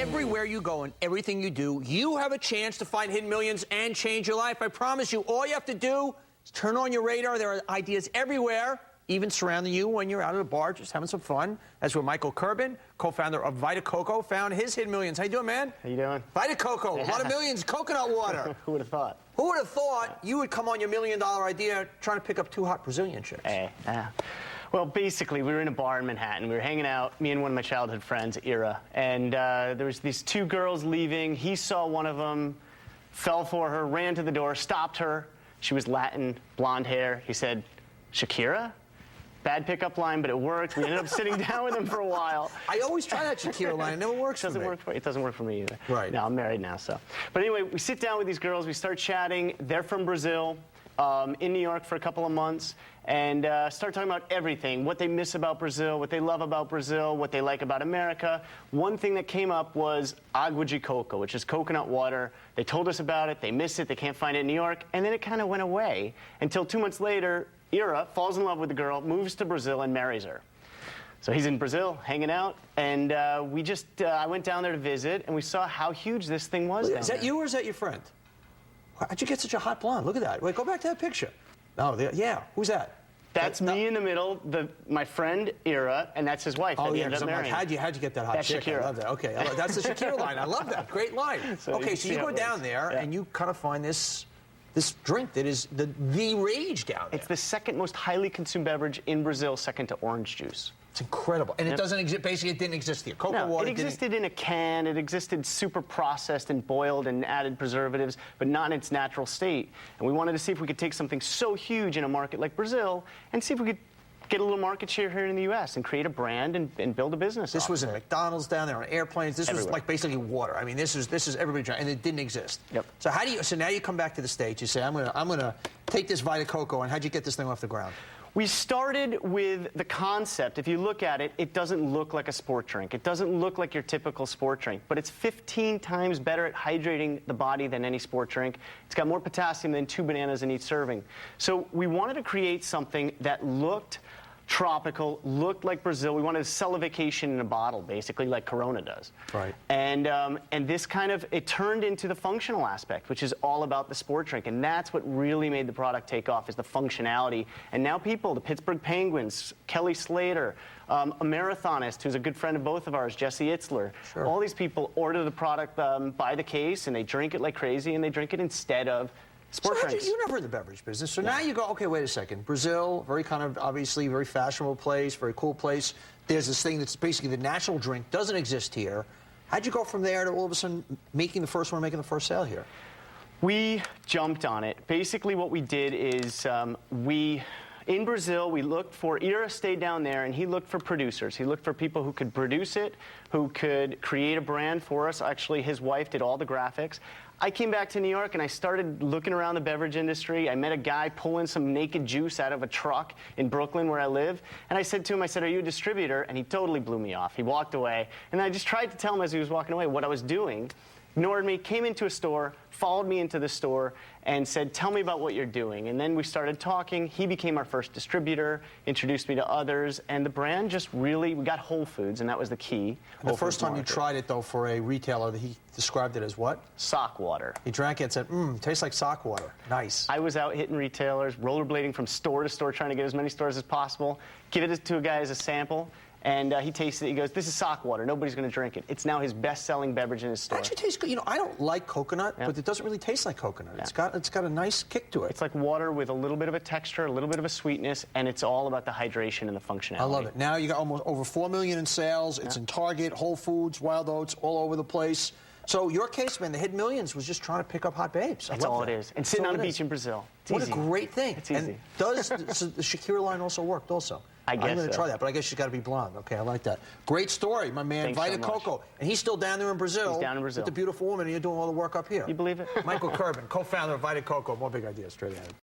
Everywhere you go and everything you do, you have a chance to find hidden millions and change your life. I promise you, all you have to do is turn on your radar. There are ideas everywhere, even surrounding you when you're out at a bar just having some fun. That's where Michael Kirban, co-founder of Vita Coco, found his hidden millions. How you doing, man? How you doing? Vita Coco, a lot of millions, coconut water. Who would have thought? Who would have thought you would come on your $1 million idea trying to pick up 2 hot Brazilian chicks? Hey, well, basically, we were in a bar in Manhattan. We were hanging out, me and one of my childhood friends, Ira, and there was these 2 girls leaving. He saw one of them, fell for her, ran to the door, stopped her. She was Latin, blonde hair. He said, "Shakira?" Bad pickup line, but it worked. We ended up sitting down with him for a while. I always try that Shakira line. It never works for me. It doesn't work for me either. Right. No, I'm married now, so. But anyway, we sit down with these girls. We start chatting. They're from Brazil, in New York for a couple of months, and start talking about everything, what they miss about Brazil, what they love about Brazil, what they like about America. One thing that came up was agua de coco, which is coconut water. They told us about it. They miss it. They can't find it in New York. And then it kind of went away until 2 months later, Ira falls in love with the girl, moves to Brazil, and marries her. So he's in Brazil, hanging out, and I went down there to visit, and we saw how huge this thing was down there. Is that you or is that your friend? How'd you get such a hot blonde? Look at that. Wait, go back to that picture. Oh, yeah. Who's that? That's me in the middle, my friend Ira, and that's his wife. Oh, that he yeah, ended up marrying. how'd you get that hot That's chick? Shakira. I love that. Okay, that's the Shakira line. I love that. Great line. So you go down there, and you kind of find this drink that is the rage down there. It's the second most highly consumed beverage in Brazil, second to orange juice. It's incredible. And it doesn't exist, basically it didn't exist here. Cocoa water it existed in a can, it existed super processed and boiled and added preservatives, but not in its natural state. And we wanted to see if we could take something so huge in a market like Brazil and see if we could get a little market share here in the U.S. and create a brand and build a business. This was in McDonald's down there, on airplanes. This Everywhere. was like basically water. I mean, this is everybody drank, and it didn't exist. Yep. So now you come back to the States. You say, I'm gonna take this Vita Coco, and how'd you get this thing off the ground? We started with the concept. If you look at it, it doesn't look like a sport drink. It doesn't look like your typical sport drink, but it's 15 times better at hydrating the body than any sport drink. It's got more potassium than 2 bananas in each serving. So we wanted to create something that looked tropical, looked like Brazil. We wanted to sell a vacation in a bottle, basically, like Corona does. Right. And this it turned into the functional aspect, which is all about the sport drink. And that's what really made the product take off, is the functionality. And now people, the Pittsburgh Penguins, Kelly Slater, a marathonist who's a good friend of both of ours, Jesse Itzler. Sure. All these people order the product by the case, and they drink it like crazy, and they drink it instead of sport drinks. You're never in the beverage business, so now you go, okay, wait a second. Brazil, very kind of, obviously, very fashionable place, very cool place. There's this thing that's basically the national drink, doesn't exist here. How'd you go from there to all of a sudden making the first sale here? We jumped on it. Basically, what we did is in Brazil, we looked for, Ira stayed down there, and he looked for producers. He looked for people who could produce it, who could create a brand for us. Actually, his wife did all the graphics. I came back to New York, and I started looking around the beverage industry. I met a guy pulling some naked juice out of a truck in Brooklyn, where I live. And I said to him, are you a distributor? And he totally blew me off. He walked away. And I just tried to tell him as he was walking away what I was doing. Ignored me, came into a store, followed me into the store, and said, tell me about what you're doing. And then we started talking. He became our first distributor, introduced me to others, and the brand just really, we got Whole Foods, and that was the key. And the first time you tried it, though, for a retailer, he described it as what? Sock water. He drank it and said, tastes like sock water. Nice. I was out hitting retailers, rollerblading from store to store, trying to get as many stores as possible, give it to a guy as a sample. And he tasted it. He goes, this is sock water. Nobody's going to drink it. It's now his best-selling beverage in his store. It actually tastes good. You know, I don't like coconut, but it doesn't really taste like coconut. Yeah. It's got a nice kick to it. It's like water with a little bit of a texture, a little bit of a sweetness, and it's all about the hydration and the functionality. I love it. Now you got almost over 4 million in sales. It's in Target, Whole Foods, Wild Oats, all over the place. So your case, man, the hidden millions was just trying to pick up hot babes. That's all it is. And sitting on a beach in Brazil. What a great thing. It's easy. And does the Shakira line also worked also? I guess I'm going to try that, but I guess she's got to be blonde. Okay, I like that. Great story, my man. Thanks Vita Coco. And he's still down there in Brazil. He's down in Brazil. With the beautiful woman, and you're doing all the work up here. You believe it? Michael Kirban, co-founder of Vita Coco. More big ideas straight ahead.